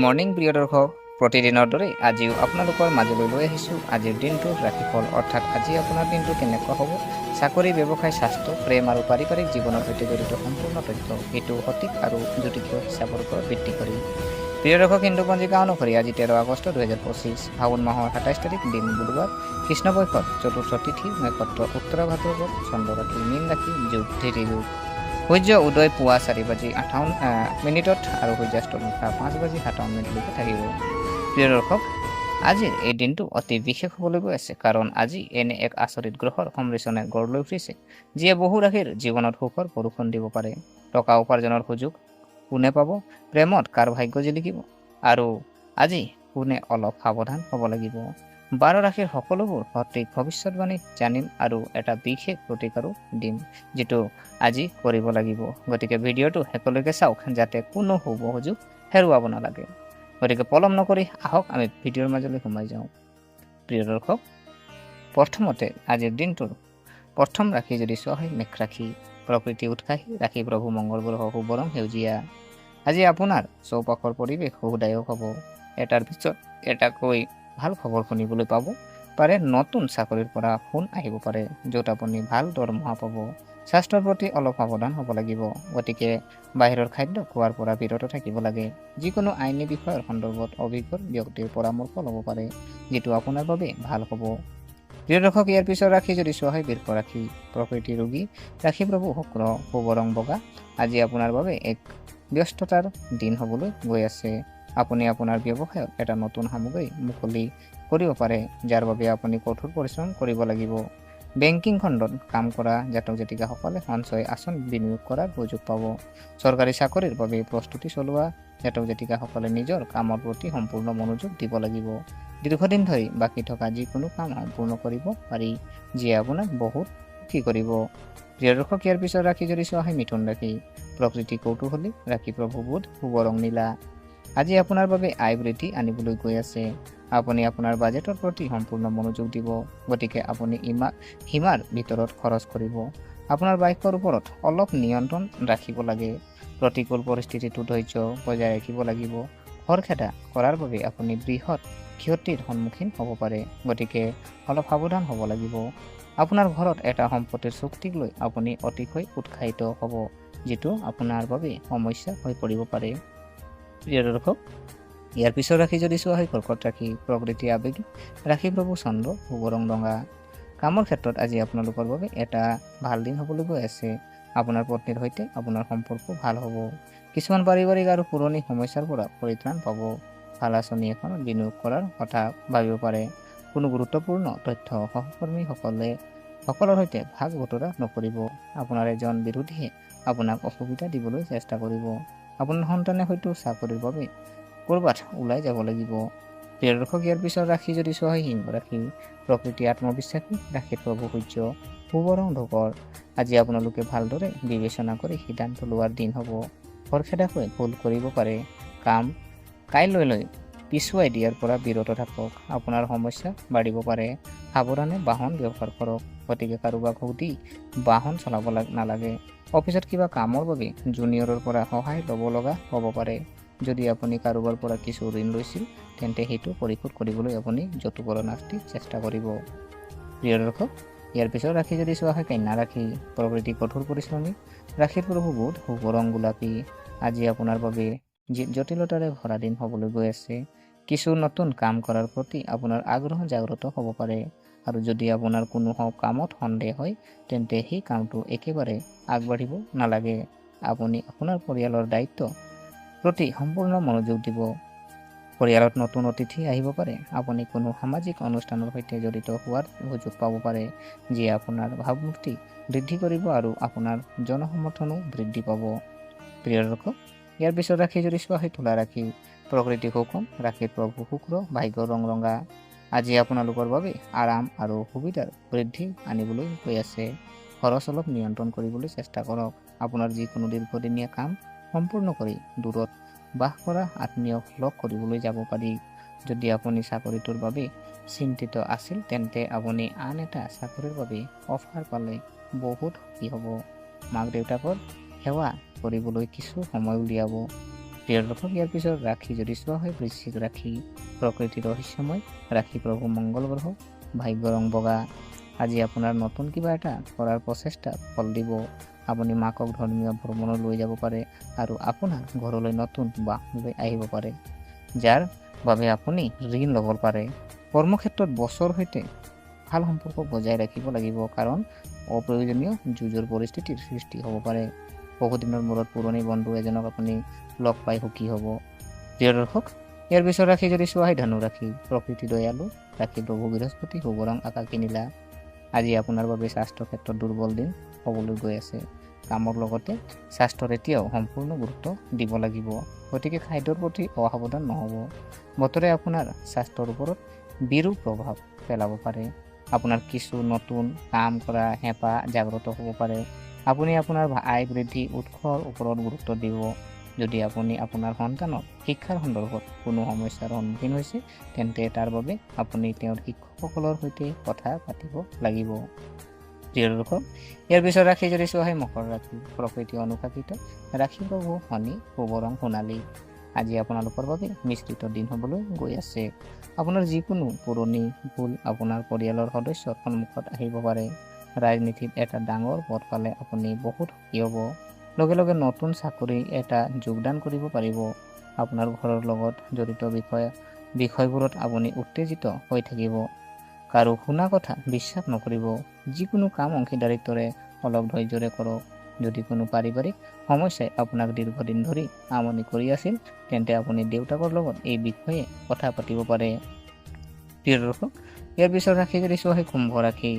Morning প্ৰিয় দৰ্শক, প্ৰতিদিনৰ দৰে আজিও আপোনালোকৰ মাজলৈ লৈ আহিছোঁ আজিৰ দিনটোৰ ৰাশিফল। অৰ্থাৎ আজি আপোনাৰ দিনটো কেনেকুৱা হ'ব, চাকৰি, ব্যৱসায়, স্বাস্থ্য, প্ৰেম আৰু পাৰিবাৰিক জীৱনৰ সৈতে জড়িত সম্পূৰ্ণ তথ্য এইটো সঠিক আৰু জ্যোতিষীয় হিচাপৰ ওপৰত ভিত্তি কৰি। প্ৰিয় দৰ্শক, হিন্দু পঞ্জিকা অনুসৰি আজি 13 আগষ্ট 2025, ফাগুন মাহৰ 27 তাৰিখ, দিন বুধবাৰ, কৃষ্ণপক্ষত চতুৰ্থ তিথি, নক্ষত্ৰ উত্তৰা ভাদ্ৰপদ, চন্দ্ৰ ৰাশি মীন ৰাশি, যোগ ধীতি যোগ। সূৰ্য উদয় পুৱা 4:58 আৰু সূৰ্যাস্ত নিশা 5:57 থাকিব। প্ৰিয় দৰ্শক, আজিৰ এই দিনটো অতি বিশেষ হ'বলৈ গৈ আছে, কাৰণ আজি এনে এক আচৰিত গ্ৰহৰ সংমিশ্ৰণে গঢ় লৈ উঠিছে যিয়ে বহু ৰাশিৰ জীৱনত সুখৰ বৰষুণ দিব পাৰে। টকা উপাৰ্জনৰ সুযোগ কোনে পাব, প্ৰেমত কাৰ ভাগ্য জিলিকিব, আৰু আজি কোনে অলপ সাৱধান হ'ব লাগিব। 12 ৰাশিৰ সকলোবোৰ সঠিক ভৱিষ্যতবাণী জানিম আৰু এটা বিশেষ প্ৰতিকাৰো দিম, যিটো আজি কৰিব লাগিব। গতিকে ভিডিঅ'টো শেষলৈকে চাওক যাতে কোনো শুভ সুযোগ হেৰুৱাব নালাগে। গতিকে পলম নকৰি আহক আমি ভিডিঅ'ৰ মাজলৈ সোমাই যাওঁ। প্ৰিয় দৰ্শক, প্ৰথমতে আজিৰ দিনটোৰ প্ৰথম ৰাশি যদি চোৱা হয় মেষ ৰাশি। প্ৰকৃতি উৎসাহী ৰাশি, প্ৰভু মংগল গ্ৰহ শুভ ৰং সেউজীয়া। আজি আপোনাৰ চৌপাশৰ পৰিৱেশ সুখদায়ক হ'ব। এটাৰ পিছত এটাকৈ ভাল খবৰ শুনিবলৈ পাব পাৰে। নতুন চাকৰিৰ পৰা ফোন আহিব পাৰে, য'ত আপুনি ভাল দৰমহা পাব। স্বাস্থ্যৰ প্ৰতি অলপ সাৱধান হ'ব লাগিব, গতিকে বাহিৰৰ খাদ্য খোৱাৰ পৰা বিৰত থাকিব লাগে। যিকোনো আইনী বিষয়ৰ সন্দৰ্ভত অভিজ্ঞ ব্যক্তিৰ পৰামৰ্শ ল'ব পাৰে, যিটো আপোনাৰ বাবে ভাল হ'ব। প্ৰিয় দৰ্শক, ইয়াৰ পিছৰ ৰাশি যদি চোৱা হয় বৃষ ৰাশি। প্ৰকৃতি ৰোগী ৰাশি, প্ৰভু শুক্ৰ শুভ ৰং বগা। আজি আপোনাৰ বাবে এক ব্যস্ততাৰ দিন হ'বলৈ গৈ আছে। আপুনি আপোনাৰ ব্যৱসায়ত এটা নতুন সামগ্ৰী মুকলি কৰিব পাৰে, যাৰ বাবে আপুনি কঠোৰ পৰিশ্ৰম কৰিব লাগিব। বেংকিং খণ্ডত কাম কৰা জাতক জাতিকাসকলে সঞ্চয় আঁচনি বিনিয়োগ কৰাৰ সুযোগ পাব। চৰকাৰী চাকৰিৰ বাবে প্ৰস্তুতি চলোৱা জাতক জাতিকাসকলে নিজৰ কামৰ প্ৰতি সম্পূৰ্ণ মনোযোগ দিব লাগিব। দীৰ্ঘদিন ধৰি বাকী থকা যিকোনো কাম সম্পূৰ্ণ কৰিব পাৰি, যিয়ে আপোনাক বহুত সুখী কৰিব। প্ৰিয় দৰ্শক, ইয়াৰ পিছত ৰাশি যদি চোৱা হয় মিথুন ৰাশি। প্ৰকৃতি কৌতূহলী ৰাশি, প্ৰভু বুধ শুভ ৰং নীলা। আজি আপোনাৰ বাবে আয় বৃদ্ধি আনিবলৈ গৈ আছে। আপুনি আপোনাৰ বাজেটৰ প্ৰতি সম্পূৰ্ণ মনোযোগ দিব, গতিকে আপুনি সীমাৰ ভিতৰত খৰচ কৰিব। আপোনাৰ বাইকৰ ওপৰত অলপ নিয়ন্ত্ৰণ ৰাখিব লাগে। প্ৰতিকূল পৰিস্থিতিটো ধৈৰ্য বজাই ৰাখিব লাগিব। খৰখেদা কৰাৰ বাবে আপুনি বৃহৎ ক্ষতিৰ সন্মুখীন হ'ব পাৰে, গতিকে অলপ সাৱধান হ'ব লাগিব। আপোনাৰ ঘৰত এটা সম্পত্তিৰ চুক্তিক লৈ আপুনি অতিশয় উৎসাহিত হ'ব, যিটো আপোনাৰ বাবে সমস্যা হৈ পৰিব পাৰে। প্ৰিয় দৰ্শক, ইয়াৰ পিছৰ ৰাশি যদি চোৱা হয় কৰ্কট ৰাশি। প্ৰকৃতি আৱেগিক ৰাশি, প্ৰভু চন্দ্ৰ শুভ ৰং ৰঙা। কামৰ ক্ষেত্ৰত আজি আপোনালোকৰ বাবে এটা ভাল দিন হ'বলৈ গৈ আছে। আপোনাৰ পত্নীৰ সৈতে আপোনাৰ সম্পৰ্ক ভাল হ'ব। কিছুমান পাৰিবাৰিক আৰু পুৰণি সমস্যাৰ পৰা পৰিত্ৰাণ পাব। ভাল আঁচনি এখনত বিনিয়োগ কৰাৰ কথা ভাবিব পাৰে। কোনো গুৰুত্বপূৰ্ণ তথ্য সকলৰ সৈতে ভাগ বতৰা নকৰিব। আপোনাৰ এজন বিৰোধীয়ে আপোনাক অসুবিধা দিবলৈ চেষ্টা কৰিব। আপোনাৰ সন্তানে হয়তো চাকৰিৰ বাবে ক'ৰবাত ওলাই যাব লাগিব। প্ৰিয় দৰ্শক, ইয়াৰ পিছত ৰাশি যদি চোৱা হয় সিংহ ৰাশি। প্ৰকৃতি আত্মবিশ্বাসী ৰাশিৰ, প্ৰভু সূৰ্য শুভ ৰং ধূসৰ। আজি আপোনালোকে ভালদৰে বিবেচনা কৰি সিদ্ধান্ত লোৱাৰ দিন হ'ব। খৰখেদাকৈ ভুল কৰিব পাৰে। কাম কাইলৈ পিছুৱাই দিয়াৰ পৰা বিৰত থাকক। আপোনাৰ সমস্যা বাঢ়িব পাৰে। সাৱধানে বাহন ব্যৱহাৰ কৰক, গতিকে কাৰোবাক সুধি বাহন চলাব নালাগে। অফিচত কিবা কামৰ বাবে জুনিয়ৰৰ পৰা সহায় ল'ব লগা হ'ব পাৰে। যদি আপুনি কাৰোবাৰ পৰা কিছু ঋণ লৈছিল, তেন্তে সেইটো পৰিশোধ কৰিবলৈ আপুনি যৎপৰোনাস্তি চেষ্টা কৰিব। প্ৰিয় দৰ্শক, ইয়াৰ পিছত ৰাশি যদি চোৱা হয় কন্যা ৰাশি। প্ৰকৃতি কঠোৰ পৰিশ্ৰমী ৰাশিৰ, প্ৰভু বুধ শুভ ৰং গোলাপী। আজি আপোনাৰ বাবে জটিলতাৰে ভৰা দিন হ'বলৈ গৈ আছে। কিছু নতুন কাম কৰাৰ প্ৰতি আপোনাৰ আগ্ৰহ জাগ্ৰত হ'ব পাৰে, আৰু যদি আপোনাৰ কোনো কামত সন্দেহ হয়, তেন্তে সেই কামটো একেবাৰে আগবাঢ়িব নালাগে। আপুনি আপোনাৰ পৰিয়ালৰ দায়িত্ব প্ৰতি সম্পূৰ্ণ মনোযোগ দিব। পৰিয়ালত নতুন অতিথি আহিব পাৰে। আপুনি কোনো সামাজিক অনুষ্ঠানৰ সৈতে জড়িত হোৱাৰ সুযোগ পাব পাৰে, যিয়ে আপোনাৰ ভাৱমূৰ্তি বৃদ্ধি কৰিব আৰু আপোনাৰ জনসমৰ্থনো বৃদ্ধি পাব। প্ৰিয় দৰ্শক, ইয়াৰ পিছত ৰাশি যদি চোৱা হয় তুলা ৰাশি। প্ৰকৃতি সুষম ৰাশিৰ, প্ৰভু শুক্ৰ ভাগ্যৰ ৰং ৰঙা। আজি আপোনালোকৰ বাবে আৰাম আৰু সুবিধাৰ বৃদ্ধি আনিবলৈ গৈ আছে। খৰচ অলপ নিয়ন্ত্ৰণ কৰিবলৈ চেষ্টা কৰক। আপোনাৰ যিকোনো দীৰ্ঘদিনীয়া কাম সম্পূৰ্ণ কৰি দূৰত বাস কৰা আত্মীয়ক লগ কৰিবলৈ যাব পাৰি। যদি আপুনি চাকৰিটোৰ বাবে চিন্তিত আছিল, তেন্তে আপুনি আন এটা চাকৰিৰ বাবে অফাৰ পালে বহুত সুখী হ'ব। মাক দেউতাকৰ সেৱা কৰিবলৈ কিছু সময় উলিয়াব। প্ৰিয় দৰ্শক, ইয়াৰ পিছত ৰাশি যদি চোৱা হয় বৃশ্চিক ৰাশি, প্ৰকৃতিৰ ৰহস্যময় ৰাশি প্ৰভু মংগল গ্ৰহ, ভাগ্য ৰং বগা। আজি আপোনাৰ নতুন কিবা এটা কৰাৰ প্ৰচেষ্টা ফল দিব। আপুনি মাকক ধৰ্মীয় ভ্ৰমণত লৈ যাব পাৰে আৰু আপোনাৰ ঘৰলৈ নতুন বাহ লৈ আহিব পাৰে, যাৰ বাবে আপুনি ঋণ ল'ব পাৰে। কৰ্মক্ষেত্ৰত বছৰ সৈতে ভাল সম্পৰ্ক বজাই ৰাখিব লাগিব, কাৰণ অপ্ৰয়োজনীয় যুঁজৰ পৰিস্থিতিৰ সৃষ্টি হ'ব পাৰে। বহুদিনৰ মূৰত পুৰণি বন্ধু এজনক আপুনি লগ পাই সুখী হ'ব। প্ৰিয় দৰ্শক, ইয়াৰ পিছত ৰাশি যদি চোৱা হয় ধনু ৰাশি, প্ৰকৃতি দয়ালু ৰাশি প্ৰভু বৃহস্পতি, শুভ ৰং আকাশী নীলা। আজি আপোনাৰ বাবে স্বাস্থ্য ক্ষেত্ৰত দুৰ্বল দিন হ'বলৈ গৈ আছে। কামৰ লগতে স্বাস্থ্যৰ এতিয়াও সম্পূৰ্ণ গুৰুত্ব দিব লাগিব, গতিকে খাদ্যৰ প্ৰতি অসাৱধান নহ'ব। বতৰে আপোনাৰ স্বাস্থ্যৰ ওপৰত বিৰূপ প্ৰভাৱ পেলাব পাৰে। আপোনাৰ কিছু নতুন কাম কৰা হেঁপাহ জাগ্ৰত হ'ব পাৰে। আপুনি আপোনাৰ আয় বৃদ্ধি উৎসৰ ওপৰত গুৰুত্ব দিব। যদি আপুনি আপোনাৰ সন্তানৰ শিক্ষাৰ সন্দৰ্ভত কোনো সমস্যাৰ সন্মুখীন হৈছে, তেন্তে তাৰ বাবে আপুনি তেওঁৰ শিক্ষকসকলৰ সৈতে কথা পাতিব লাগিব। প্ৰিয় দৰ্শক, ইয়াৰ পিছত ৰাশি যদি চোৱা হয় মকৰ ৰাশি, প্ৰকৃতি অনুশাসিত ৰাশি প্ৰভু শনি, শুভ ৰং সোণালী। আজি আপোনালোকৰ বাবে মিশ্ৰিত দিন হ'বলৈ গৈ আছে। আপোনাৰ যিকোনো পুৰণি ভুল আপোনাৰ পৰিয়ালৰ সদস্যৰ সন্মুখত আহিব পাৰে। ৰাজনীতিত এটা ডাঙৰ পদ পালে আপুনি বহুত সুখী হ'ব। লগে লগে নতুন চাকৰি এটা যোগদান কৰিব পাৰিব। আপোনাৰ ঘৰৰ লগত জড়িত বিষয়বোৰত আপুনি উত্তেজিত হৈ থাকিব। কাৰো শুনা কথা বিশ্বাস নকৰিব। যিকোনো কাম অংশীদাৰিত্বৰে অলপ ধৈৰ্যৰে কৰক। যদি কোনো পাৰিবাৰিক সমস্যাই আপোনাক দীৰ্ঘদিন ধৰি আমনি কৰি আছিল, তেন্তে আপুনি দেউতাকৰ লগত এই বিষয়ে কথা পাতিব পাৰে। প্ৰিয় দৰ্শক, ইয়াৰ পিছত ৰাশি যদি চোৱা হয় কুম্ভ ৰাশি,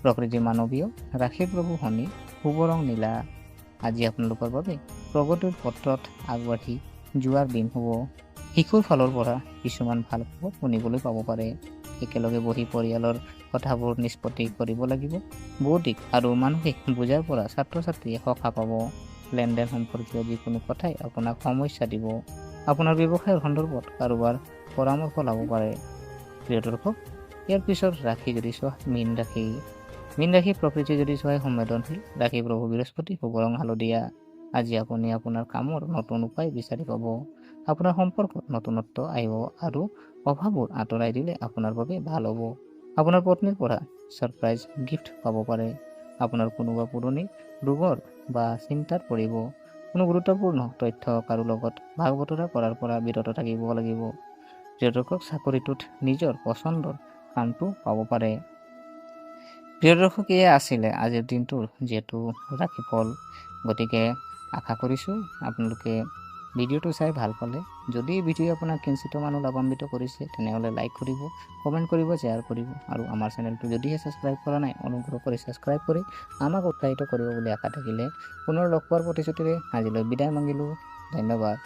প্ৰকৃতি মানৱীয় ৰাশিৰ প্ৰভু শনি, শুভ ৰং নীলা। আজি আপোনালোকৰ বাবে প্ৰগতিৰ পথত আগবাঢ়ি যোৱাৰ দিন হ'ব। শিশুৰ ফালৰ পৰা কিছুমান ভাল খবৰ শুনিবলৈ পাব পাৰে। একেলগে বহি পৰিয়ালৰ কথাবোৰ নিষ্পত্তি কৰিব লাগিব। বৌদ্ধিক আৰু মানসিক বোজাৰ পৰা ছাত্ৰ ছাত্ৰীয়ে সকাহ পাব। লেনদেন সম্পৰ্কীয় যিকোনো কথাই আপোনাক সমস্যা দিব। আপোনাৰ ব্যৱসায়ৰ সন্দৰ্ভত কাৰোবাৰ পৰামৰ্শ ল'ব পাৰে। প্ৰিয় দৰ্শক, ইয়াৰ পিছত ৰাশি যদি চোৱা মীন ৰাশি, মীন ৰাশি প্ৰকৃতি যদি চোৱা সংবেদনশীল ৰাশি প্ৰভু বৃহস্পতি, শুভ ৰং হালধীয়া। আজি আপুনি আপোনাৰ কামৰ নতুন উপায় বিচাৰি পাব। আপোনাৰ সম্পৰ্কত নতুনত্ব আহিব আৰু অভাৱবোৰ আঁতৰাই দিলে আপোনাৰ বাবে ভাল হ'ব। আপোনাৰ পত্নীৰ পৰা ছাৰপ্ৰাইজ গিফ্ট পাব পাৰে। আপোনাৰ কোনোবা পুৰণি ৰোগৰ বা চিন্তাত পৰিব। কোনো গুৰুত্বপূৰ্ণ তথ্য কাৰো লগত ভাগ বতৰা কৰাৰ পৰা বিৰত থাকিব লাগিব। প্ৰিয় দৰ্শক, চাকৰিটোত নিজৰ পচন্দৰ কামটো পাব পাৰে। প্ৰিয় দৰ্শক, এয়া আছিলে আজিৰ দিনটোৰ যিহেতু ৰাশিফল। গতিকে আশা কৰিছোঁ আপোনালোকে ভিডিঅ'টো চাই ভাল পালে। যদি ভিডিঅ' আপোনাক কিঞ্চিত মানুহ লাভান্বিত কৰিছে, তেনেহ'লে লাইক কৰিব, কমেণ্ট কৰিব, শ্বেয়াৰ কৰিব আৰু আমাৰ চেনেলটো যদিহে ছাবস্ক্ৰাইব কৰা নাই, অনুগ্ৰহ কৰি ছাবস্ক্ৰাইব কৰি আমাক উৎসাহিত কৰিব বুলি আশা থাকিলে পুনৰ লগ পোৱাৰ প্ৰতিশ্ৰুতিৰে আজিলৈ বিদায় মাগিলোঁ। ধন্যবাদ।